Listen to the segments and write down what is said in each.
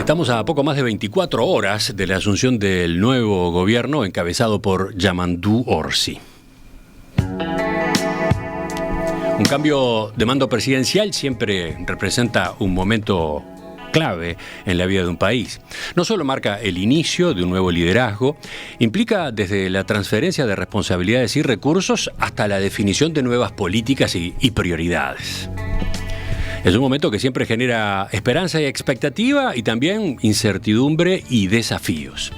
Estamos a poco más de 24 horas de la asunción del nuevo gobierno encabezado por Yamandu Orsi. Un cambio de mando presidencial siempre representa un momento clave en la vida de un país. No solo marca el inicio de un nuevo liderazgo, implica desde la transferencia de responsabilidades y recursos hasta la definición de nuevas políticas y prioridades. Es un momento que siempre genera esperanza y expectativa y también incertidumbre y desafíos.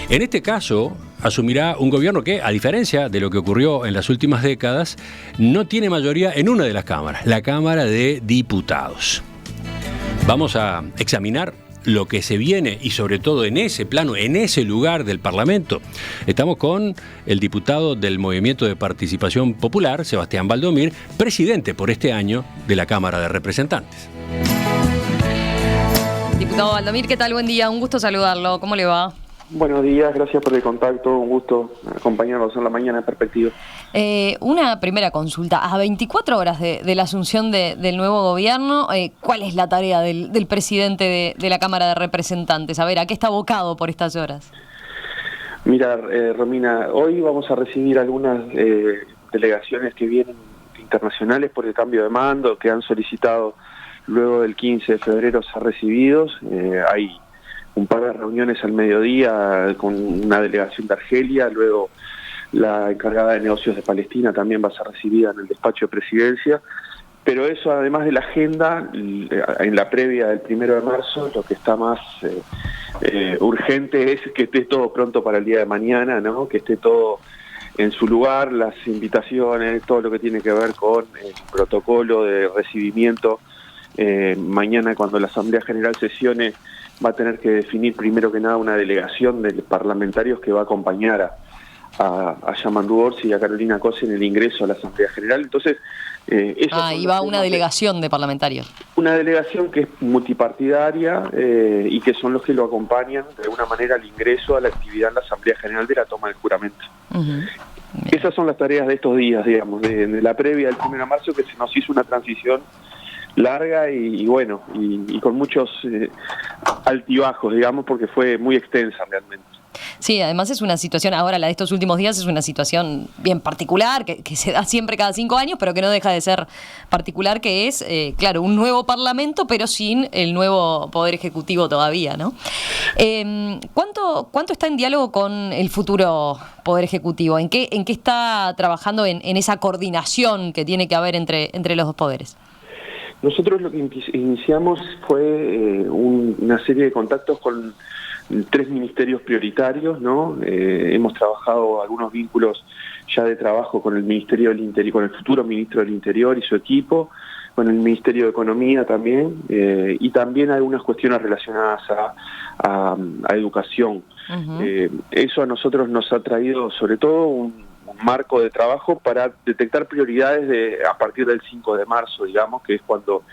En este caso, asumirá un gobierno que, a diferencia de lo que ocurrió en las últimas décadas, no tiene mayoría en una de las cámaras, la Cámara de Diputados. Vamos a examinar lo que se viene y sobre todo en ese plano, en ese lugar del Parlamento. Estamos con el diputado del Movimiento de Participación Popular, Sebastián Valdomir, presidente por este año de la Cámara de Representantes. Diputado Valdomir, ¿qué tal? Buen día, un gusto saludarlo. ¿Cómo le va? Buenos días, gracias por el contacto, un gusto acompañarnos en la mañana en Perspectiva. Una primera consulta, a 24 horas de la asunción del nuevo gobierno, ¿cuál es la tarea del presidente de la Cámara de Representantes? A ver, ¿a qué está abocado por estas horas? Mira, Romina, hoy vamos a recibir algunas delegaciones que vienen internacionales por el cambio de mando, que han solicitado luego del 15 de febrero ser recibidos. Hay un par de reuniones al mediodía con una delegación de Argelia, luego la encargada de negocios de Palestina también va a ser recibida en el despacho de presidencia, pero eso además de la agenda, en la previa del 1 de marzo, lo que está más urgente es que esté todo pronto para el día de mañana, ¿no? Que esté todo en su lugar, las invitaciones, todo lo que tiene que ver con el protocolo de recibimiento. Mañana, cuando la Asamblea General sesione, va a tener que definir primero que nada una delegación de parlamentarios que va a acompañar a Yamandu Orsi y a Carolina Cose en el ingreso a la Asamblea General. Entonces, y va una delegación de parlamentarios. Una delegación que es multipartidaria y que son los que lo acompañan de alguna manera al ingreso a la actividad en la Asamblea General de la toma del juramento. Uh-huh. Esas son las tareas de estos días, digamos, de la previa del 1 de marzo, que se nos hizo una transición larga y bueno, y con muchos altibajos, digamos, porque fue muy extensa realmente. Sí, además es una situación, ahora la de estos últimos días es una situación bien particular, que se da siempre cada 5 años, pero que no deja de ser particular, que es, claro, un nuevo Parlamento, pero sin el nuevo Poder Ejecutivo todavía, ¿no? ¿Cuánto está en diálogo con el futuro Poder Ejecutivo? ¿En qué está trabajando en esa coordinación que tiene que haber entre los dos poderes? Nosotros lo que iniciamos fue una serie de contactos con 3 ministerios prioritarios, ¿no? Hemos trabajado algunos vínculos ya de trabajo con el Ministerio del Interior, con el futuro Ministro del Interior y su equipo, con el Ministerio de Economía también, y también algunas cuestiones relacionadas a educación. Uh-huh. Eso a nosotros nos ha traído sobre todo un marco de trabajo para detectar prioridades a partir del 5 de marzo, digamos, que es cuando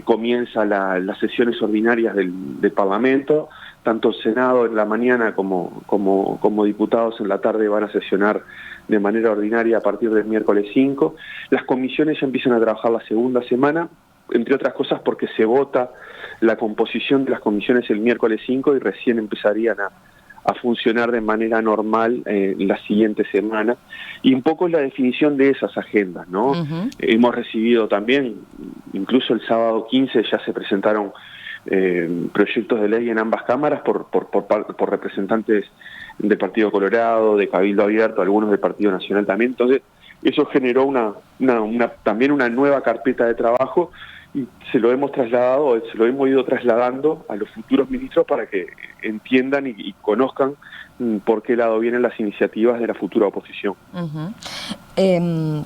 comienza las sesiones ordinarias del Parlamento. Tanto el Senado en la mañana como diputados en la tarde van a sesionar de manera ordinaria a partir del miércoles 5. Las comisiones ya empiezan a trabajar la segunda semana, entre otras cosas porque se vota la composición de las comisiones el miércoles 5 y recién empezarían a funcionar de manera normal la siguiente semana, y un poco la definición de esas agendas, ¿no? Uh-huh. Hemos recibido también, incluso el sábado 15 ya se presentaron proyectos de ley en ambas cámaras por representantes del Partido Colorado, de Cabildo Abierto, algunos del Partido Nacional también. Entonces, eso generó también una nueva carpeta de trabajo, y se lo hemos ido trasladando a los futuros ministros para que entiendan y conozcan por qué lado vienen las iniciativas de la futura oposición. Uh-huh.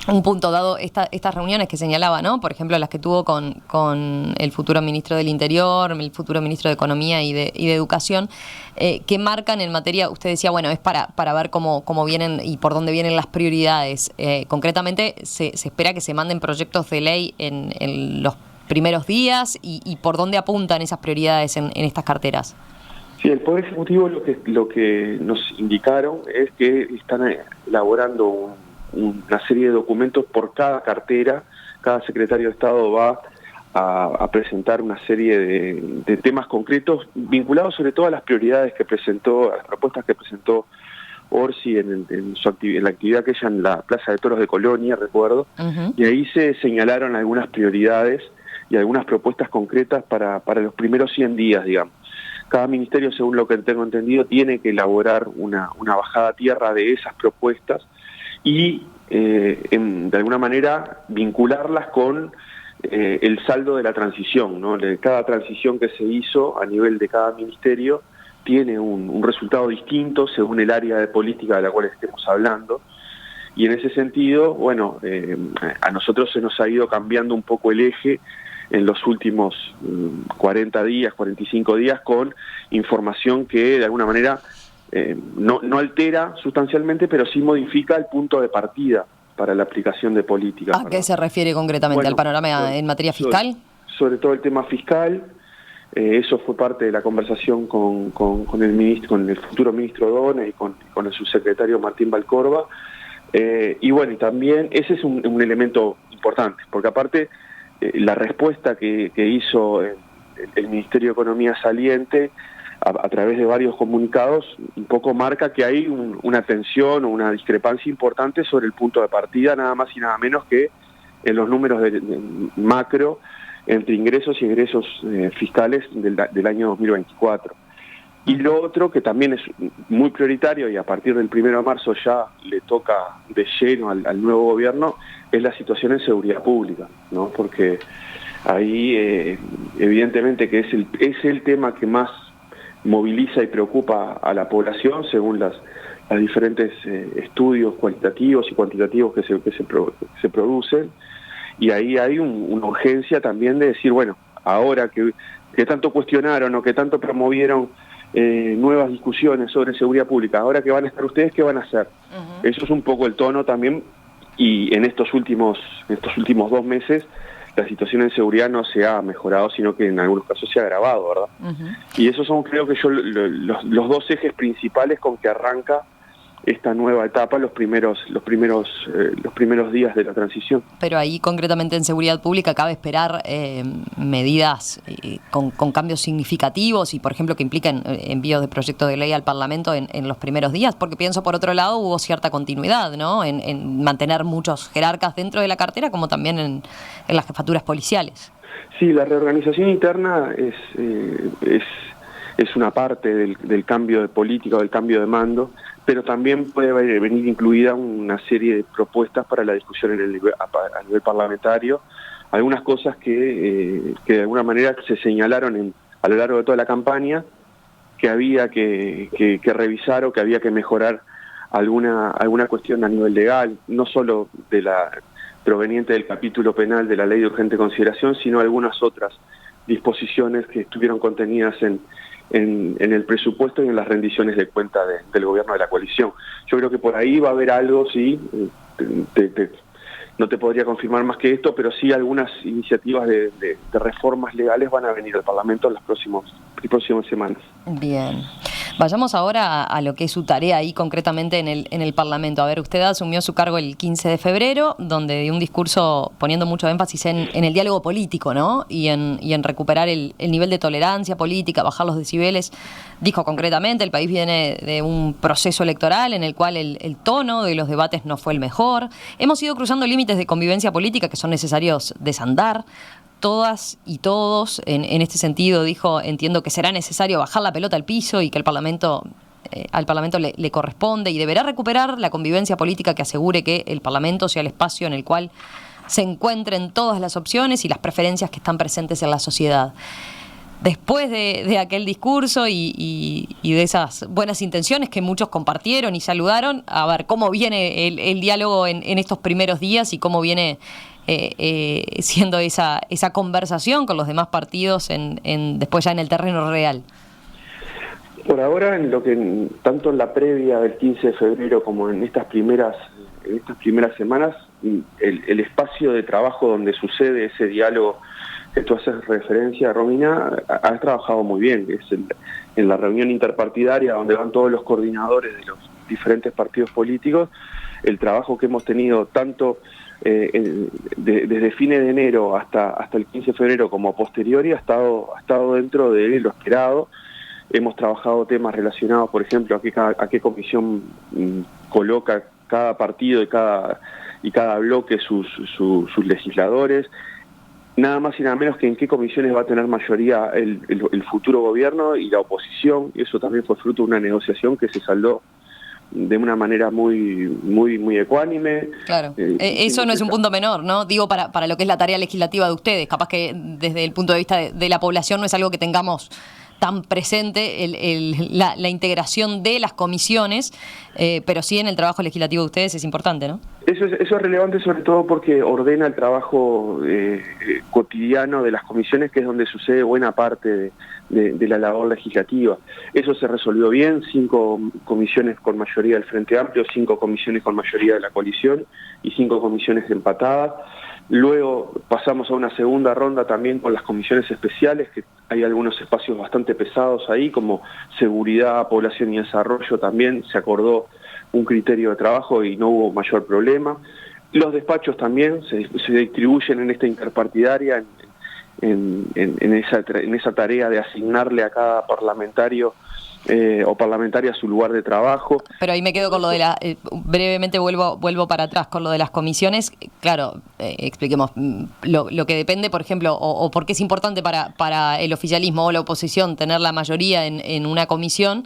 Un punto dado, estas reuniones que señalaba, ¿no? Por ejemplo, las que tuvo con el futuro ministro del Interior, el futuro ministro de Economía y de Educación, que marcan en materia, usted decía, bueno, es para ver cómo vienen y por dónde vienen las prioridades. Concretamente, se espera que se manden proyectos de ley en los primeros días y por dónde apuntan esas prioridades en estas carteras. Sí, el Poder Ejecutivo lo que nos indicaron es que están elaborando una serie de documentos por cada cartera. Cada secretario de Estado va a presentar una serie de temas concretos vinculados sobre todo a las prioridades que presentó, a las propuestas que presentó Orsi en la actividad que ella en la Plaza de Toros de Colonia, recuerdo, y ahí se señalaron algunas prioridades y algunas propuestas concretas para los primeros 100 días, digamos. Cada ministerio, según lo que tengo entendido, tiene que elaborar una bajada a tierra de esas propuestas y de alguna manera vincularlas con el saldo de la transición, ¿no? De cada transición que se hizo a nivel de cada ministerio tiene un resultado distinto según el área de política de la cual estemos hablando, y en ese sentido, bueno, a nosotros se nos ha ido cambiando un poco el eje en los últimos 40 días, 45 días, con información que de alguna manera no altera sustancialmente, pero sí modifica el punto de partida para la aplicación de políticas. ¿A qué se refiere concretamente? Bueno, ¿Al panorama en materia fiscal? Sobre todo el tema fiscal. Eso fue parte de la conversación con el futuro ministro Dona y con el subsecretario Martín Valcorba. Y bueno, y también ese es un elemento importante, porque aparte la respuesta que hizo el Ministerio de Economía saliente a través de varios comunicados un poco marca que hay una tensión o una discrepancia importante sobre el punto de partida, nada más y nada menos que en los números de macro entre ingresos y egresos fiscales del año 2024. Y lo otro que también es muy prioritario y a partir del 1 de marzo ya le toca de lleno al nuevo gobierno es la situación en seguridad pública, ¿no? Porque ahí evidentemente que es el tema que más moviliza y preocupa a la población según las diferentes estudios cualitativos y cuantitativos que se producen, y ahí hay una urgencia también de decir, bueno, ahora que tanto cuestionaron o que tanto promovieron nuevas discusiones sobre seguridad pública, ahora que van a estar ustedes, ¿qué van a hacer? Eso es un poco el tono también, y en estos últimos 2 meses la situación en seguridad no se ha mejorado, sino que en algunos casos se ha agravado, ¿verdad? Y esos son, creo que los 2 ejes principales con que arranca esta nueva etapa, los primeros días de la transición. Pero ahí concretamente en seguridad pública cabe esperar medidas con cambios significativos y, por ejemplo, que impliquen envíos de proyectos de ley al Parlamento en los primeros días, porque pienso, por otro lado, hubo cierta continuidad, ¿no? En mantener muchos jerarcas dentro de la cartera, como también en las jefaturas policiales. Sí, la reorganización interna es una parte del cambio de política o del cambio de mando, pero también puede venir incluida una serie de propuestas para la discusión a nivel parlamentario, algunas cosas que de alguna manera se señalaron a lo largo de toda la campaña, que había que revisar o que había que mejorar alguna cuestión a nivel legal, no solo de la proveniente del capítulo penal de la Ley de Urgente Consideración, sino algunas otras disposiciones que estuvieron contenidas en el presupuesto y en las rendiciones de cuenta del gobierno de la coalición. Yo creo que por ahí va a haber algo, sí, no te podría confirmar más que esto, pero sí algunas iniciativas de reformas legales van a venir al Parlamento en las próximas semanas. Bien. Vayamos ahora a lo que es su tarea ahí concretamente en el Parlamento. A ver, usted asumió su cargo el 15 de febrero, donde dio un discurso poniendo mucho énfasis en el diálogo político, ¿no? Y en recuperar el nivel de tolerancia política, bajar los decibeles. Dijo concretamente, el país viene de un proceso electoral en el cual el tono de los debates no fue el mejor. Hemos ido cruzando límites de convivencia política que son necesarios desandar. Todas y todos, en este sentido, dijo, entiendo que será necesario bajar la pelota al piso y que al Parlamento le corresponde y deberá recuperar la convivencia política que asegure que el Parlamento sea el espacio en el cual se encuentren todas las opciones y las preferencias que están presentes en la sociedad. Después de aquel discurso y de esas buenas intenciones que muchos compartieron y saludaron, a ver cómo viene el diálogo en estos primeros días y cómo viene siendo esa conversación con los demás partidos después ya en el terreno real. Por ahora, tanto en la previa del 15 de febrero como en estas primeras semanas, el espacio de trabajo donde sucede ese diálogo que tú haces referencia, Romina, has trabajado muy bien. Es en la reunión interpartidaria donde van todos los coordinadores de los diferentes partidos políticos, el trabajo que hemos tenido tanto desde fines de enero hasta el 15 de febrero como posteriori ha estado dentro de lo esperado. Hemos trabajado temas relacionados, por ejemplo, a qué comisión coloca cada partido y cada bloque sus legisladores, nada más y nada menos que en qué comisiones va a tener mayoría el futuro gobierno y la oposición. Eso también fue fruto de una negociación que se saldó de una manera muy ecuánime. Claro, eso no es un punto menor, ¿no? Digo, para lo que es la tarea legislativa de ustedes, capaz que desde el punto de vista de la población no es algo que tengamos tan presente la integración de las comisiones, pero sí en el trabajo legislativo de ustedes es importante, ¿no? Eso es relevante sobre todo porque ordena el trabajo cotidiano de las comisiones, que es donde sucede buena parte de la labor legislativa. Eso se resolvió bien, 5 comisiones con mayoría del Frente Amplio, 5 comisiones con mayoría de la coalición y 5 comisiones empatadas. Luego pasamos a una segunda ronda también con las comisiones especiales, que hay algunos espacios bastante pesados ahí, como seguridad, población y desarrollo. También se acordó un criterio de trabajo y no hubo mayor problema. Los despachos también se distribuyen en esta interpartidaria, en esa tarea de asignarle a cada parlamentario o parlamentaria su lugar de trabajo. Pero ahí me quedo con lo de brevemente vuelvo para atrás con lo de las comisiones. Claro, expliquemos lo que depende, por ejemplo, o por qué es importante para el oficialismo o la oposición tener la mayoría en una comisión.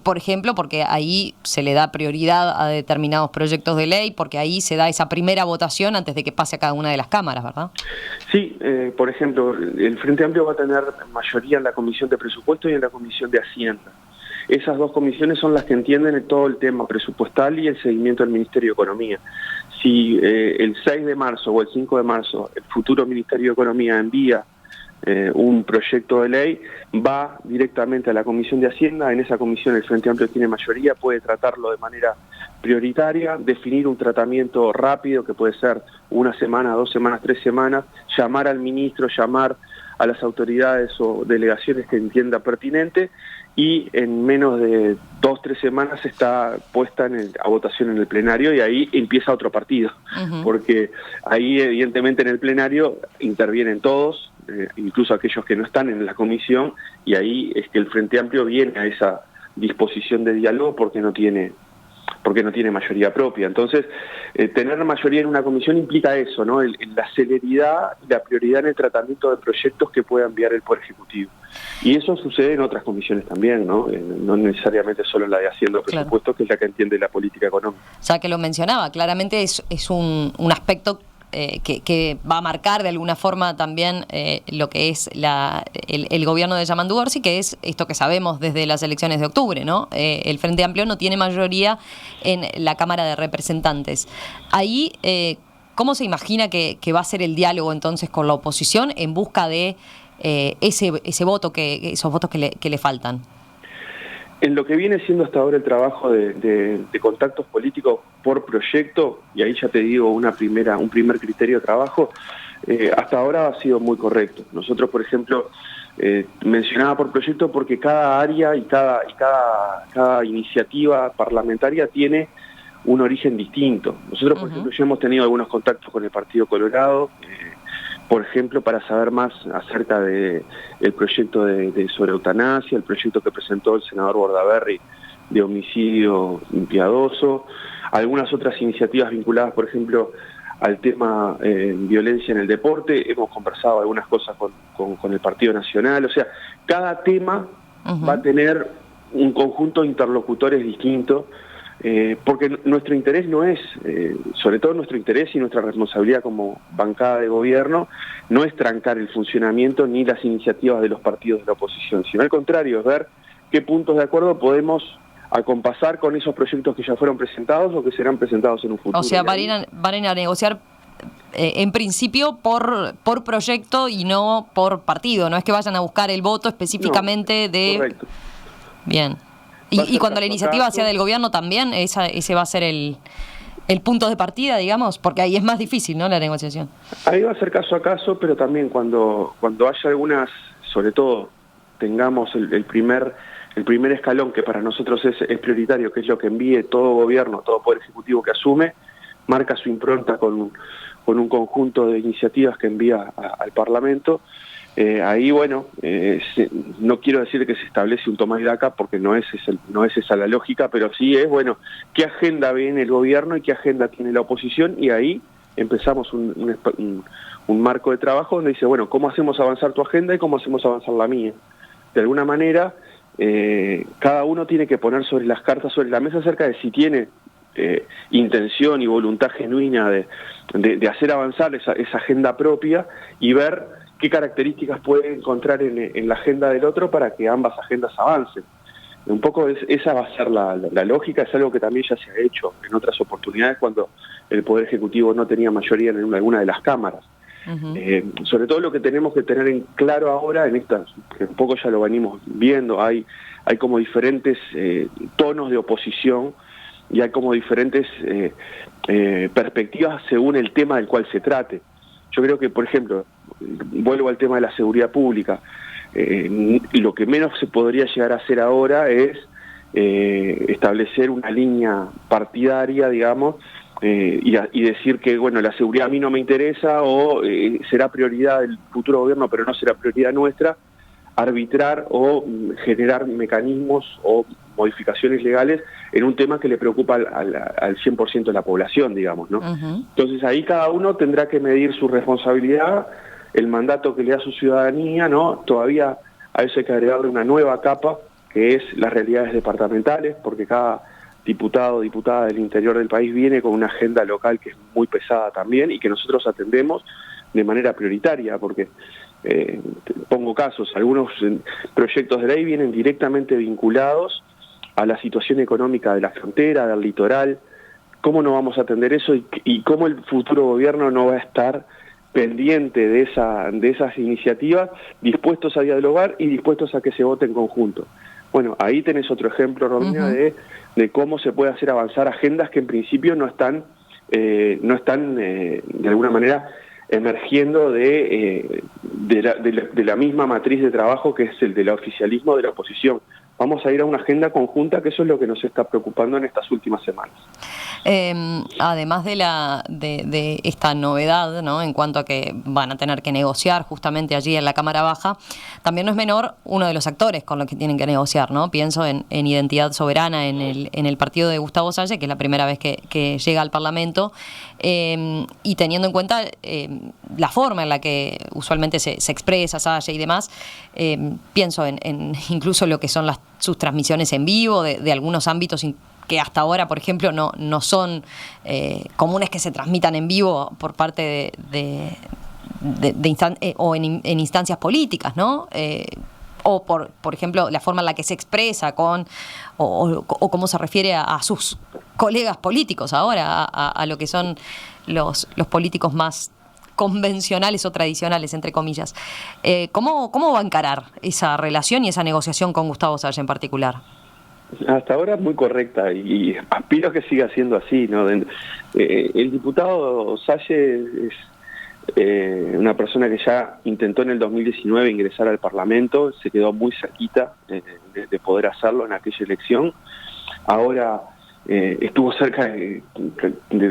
Por ejemplo, porque ahí se le da prioridad a determinados proyectos de ley, porque ahí se da esa primera votación antes de que pase a cada una de las cámaras, ¿verdad? Sí, por ejemplo, el Frente Amplio va a tener mayoría en la Comisión de Presupuesto y en la Comisión de Hacienda. Esas 2 comisiones son las que entienden todo el tema presupuestal y el seguimiento del Ministerio de Economía. Si el 6 de marzo o el 5 de marzo el futuro Ministerio de Economía envía un proyecto de ley, va directamente a la Comisión de Hacienda. En esa comisión el Frente Amplio tiene mayoría, puede tratarlo de manera prioritaria, definir un tratamiento rápido que puede ser 1 semana, 2 semanas, 3 semanas, llamar al ministro, llamar a las autoridades o delegaciones que entienda pertinente, y en menos de 2-3 semanas está puesta a votación en el plenario, y ahí empieza otro partido, porque ahí evidentemente en el plenario intervienen todos, incluso aquellos que no están en la comisión, y ahí es que el Frente Amplio viene a esa disposición de diálogo porque no tiene mayoría propia. Entonces, tener mayoría en una comisión implica eso, ¿no? La celeridad y la prioridad en el tratamiento de proyectos que pueda enviar el Poder Ejecutivo. Y eso sucede en otras comisiones también, ¿no? No necesariamente solo en la de Hacienda o Presupuestos, claro, que es la que entiende la política económica. Ya que lo mencionaba, claramente es un aspecto que va a marcar de alguna forma también lo que es el gobierno de Yamandu Orsi, que es esto que sabemos desde las elecciones de octubre, ¿no? El Frente Amplio no tiene mayoría en la Cámara de Representantes. Ahí, ¿cómo se imagina que va a ser el diálogo entonces con la oposición en busca de esos votos que le faltan? En lo que viene siendo hasta ahora el trabajo de contactos políticos por proyecto, y ahí ya te digo un primer criterio de trabajo, hasta ahora ha sido muy correcto. Nosotros, por ejemplo, mencionaba por proyecto porque cada área y cada iniciativa parlamentaria tiene un origen distinto. Nosotros, por ejemplo, ya hemos tenido algunos contactos con el Partido Colorado, por ejemplo, para saber más acerca del proyecto sobre eutanasia, el proyecto que presentó el senador Bordaberry de homicidio piadoso, algunas otras iniciativas vinculadas, por ejemplo, al tema violencia en el deporte. Hemos conversado algunas cosas con el Partido Nacional. O sea, cada tema va a tener un conjunto de interlocutores distintos, porque nuestro interés no es, sobre todo nuestro interés y nuestra responsabilidad como bancada de gobierno, no es trancar el funcionamiento ni las iniciativas de los partidos de la oposición, sino al contrario, es ver qué puntos de acuerdo podemos acompasar con esos proyectos que ya fueron presentados o que serán presentados en un futuro. O sea, van a negociar en principio por proyecto y no por partido, no es que vayan a buscar el voto específicamente de... Correcto. Bien. Y cuando la iniciativa sea del gobierno también, ese va a ser el punto de partida, digamos, porque ahí es más difícil, ¿no?, la negociación. Ahí va a ser caso a caso, pero también cuando haya algunas, sobre todo, tengamos el primer escalón, que para nosotros es prioritario, que es lo que envíe todo gobierno, todo poder ejecutivo que asume, marca su impronta con un conjunto de iniciativas que envía al Parlamento. Ahí, bueno, no quiero decir que se establece un toma y daca porque no es esa la lógica, pero sí es, bueno, qué agenda viene el gobierno y qué agenda tiene la oposición, y ahí empezamos un marco de trabajo donde dice, bueno, ¿cómo hacemos avanzar tu agenda y cómo hacemos avanzar la mía? De alguna manera, cada uno tiene que poner sobre las cartas sobre la mesa acerca de si tiene intención y voluntad genuina de hacer avanzar esa agenda propia y ver qué características puede encontrar en la agenda del otro para que ambas agendas avancen. Un poco esa va a ser la lógica, es algo que también ya se ha hecho en otras oportunidades cuando el Poder Ejecutivo no tenía mayoría en alguna de las cámaras. Uh-huh. Sobre todo lo que tenemos que tener en claro ahora, en estas, que un poco ya lo venimos viendo, hay como diferentes tonos de oposición y hay como diferentes perspectivas según el tema del cual se trate. Yo creo que, por ejemplo, vuelvo al tema de la seguridad pública, lo que menos se podría llegar a hacer ahora es establecer una línea partidaria, digamos, y decir que, bueno, la seguridad a mí no me interesa o será prioridad del futuro gobierno, pero no será prioridad nuestra, arbitrar o generar mecanismos o modificaciones legales en un tema que le preocupa al 100% de la población, digamos, ¿no? Uh-huh. Entonces ahí cada uno tendrá que medir su responsabilidad, el mandato que le da su ciudadanía, ¿no? Todavía a eso hay que agregarle una nueva capa, que es las realidades departamentales, porque cada diputado o diputada del interior del país viene con una agenda local que es muy pesada también y que nosotros atendemos de manera prioritaria, porque pongo casos, algunos proyectos de ley vienen directamente vinculados a la situación económica de la frontera, del litoral. ¿Cómo no vamos a atender eso y cómo el futuro gobierno no va a estar pendiente de esas iniciativas, dispuestos a dialogar y dispuestos a que se vote en conjunto? Bueno, ahí tenés otro ejemplo, Romina, uh-huh, de cómo se puede hacer avanzar agendas que en principio no están de alguna manera emergiendo de la misma matriz de trabajo que es el del oficialismo de la oposición. Vamos a ir a una agenda conjunta, que eso es lo que nos está preocupando en estas últimas semanas. Además de esta novedad, ¿no?, en cuanto a que van a tener que negociar justamente allí en la Cámara Baja, también no es menor uno de los actores con los que tienen que negociar, ¿no? Pienso en Identidad Soberana, en el partido de Gustavo Salle, que es la primera vez que llega al Parlamento, y teniendo en cuenta la forma en la que usualmente se expresa Salle y demás, pienso en incluso lo que son sus transmisiones en vivo de algunos ámbitos que hasta ahora, por ejemplo, no son comunes que se transmitan en vivo por parte o en instancias políticas, ¿no? O por ejemplo, la forma en la que se expresa o cómo se refiere a sus colegas políticos ahora, a lo que son los políticos más convencionales o tradicionales, entre comillas. ¿Cómo va a encarar esa relación y esa negociación con Gustavo Salle en particular? Hasta ahora muy correcta y aspiro a que siga siendo así, ¿no? El diputado Salle es una persona que ya intentó en el 2019 ingresar al Parlamento, se quedó muy cerquita de poder hacerlo en aquella elección. Ahora estuvo cerca de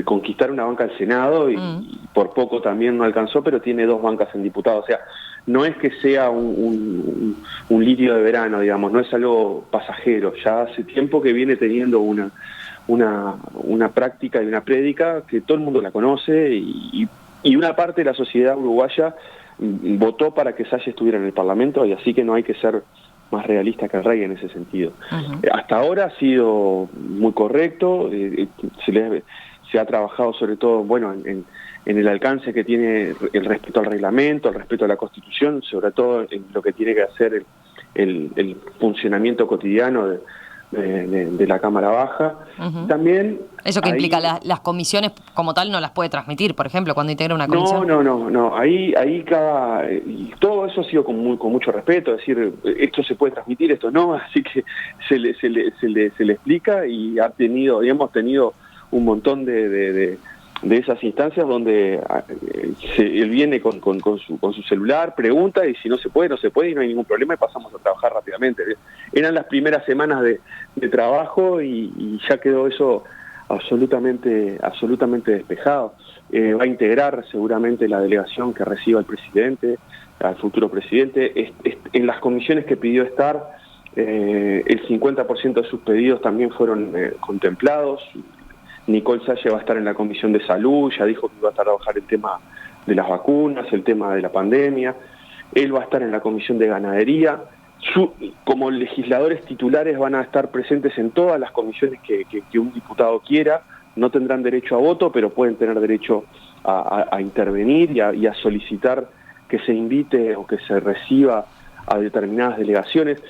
conquistar una banca al Senado y por poco también no alcanzó, pero tiene 2 bancas en diputados. O sea, no es que sea un lirio de verano, digamos, no es algo pasajero. Ya hace tiempo que viene teniendo una práctica y una prédica que todo el mundo la conoce y una parte de la sociedad uruguaya votó para que Salle estuviera en el Parlamento, y así que no hay que ser más realista que el rey en ese sentido. Uh-huh. Hasta ahora ha sido muy correcto, se ha trabajado sobre todo, bueno, en el alcance que tiene el respeto al reglamento, el respeto a la Constitución, sobre todo en lo que tiene que hacer el funcionamiento cotidiano de la Cámara Baja. Uh-huh. También eso que ahí implica las comisiones como tal no las puede transmitir, por ejemplo, cuando integra una comisión. No. Ahí y todo eso ha sido con mucho respeto, es decir, esto se puede transmitir, esto no, así que se le explica, y hemos tenido un montón de esas instancias donde él viene con su celular, pregunta, y si no se puede y no hay ningún problema y pasamos a trabajar rápidamente. Eran las primeras semanas de trabajo y ya quedó eso absolutamente despejado. Va a integrar seguramente la delegación que reciba el presidente, al futuro presidente. En las comisiones que pidió estar, el 50% de sus pedidos también fueron contemplados. Nicole Salle va a estar en la Comisión de Salud, ya dijo que iba a trabajar el tema de las vacunas, el tema de la pandemia. Él va a estar en la Comisión de Ganadería. Como legisladores titulares van a estar presentes en todas las comisiones que un diputado quiera. No tendrán derecho a voto, pero pueden tener derecho a intervenir y a solicitar que se invite o que se reciba a determinadas delegaciones.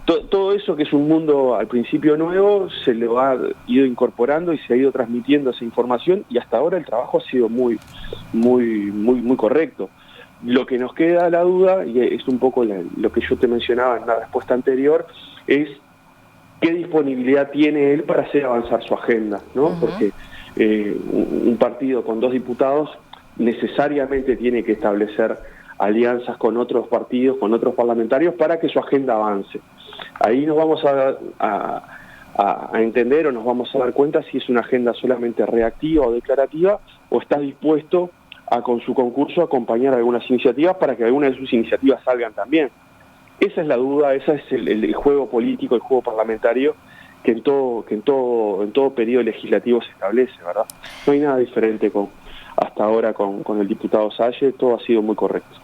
Todo eso, que es un mundo al principio nuevo, se le ha ido incorporando y se ha ido transmitiendo esa información, y hasta ahora el trabajo ha sido muy correcto. Lo que nos queda la duda, y es un poco lo que yo te mencionaba en la respuesta anterior, es qué disponibilidad tiene él para hacer avanzar su agenda, ¿no? Uh-huh. Porque un partido con 2 diputados necesariamente tiene que establecer alianzas con otros partidos, con otros parlamentarios, para que su agenda avance. Ahí nos vamos a entender, o nos vamos a dar cuenta si es una agenda solamente reactiva o declarativa, o está dispuesto a, con su concurso, acompañar algunas iniciativas para que algunas de sus iniciativas salgan también. Esa es la duda, ese es el juego político, el juego parlamentario que en todo periodo legislativo se establece, ¿verdad? No hay nada diferente hasta ahora con el diputado Salle, todo ha sido muy correcto.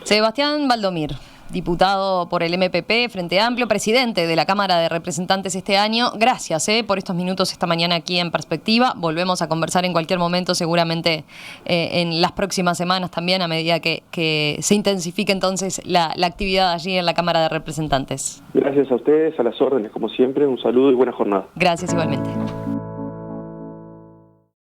Sebastián Valdomir, diputado por el MPP, Frente Amplio, presidente de la Cámara de Representantes este año. Gracias por estos minutos esta mañana aquí en Perspectiva. Volvemos a conversar en cualquier momento, seguramente en las próximas semanas también, a medida que se intensifique entonces la actividad allí en la Cámara de Representantes. Gracias a ustedes, a las órdenes como siempre. Un saludo y buena jornada. Gracias igualmente.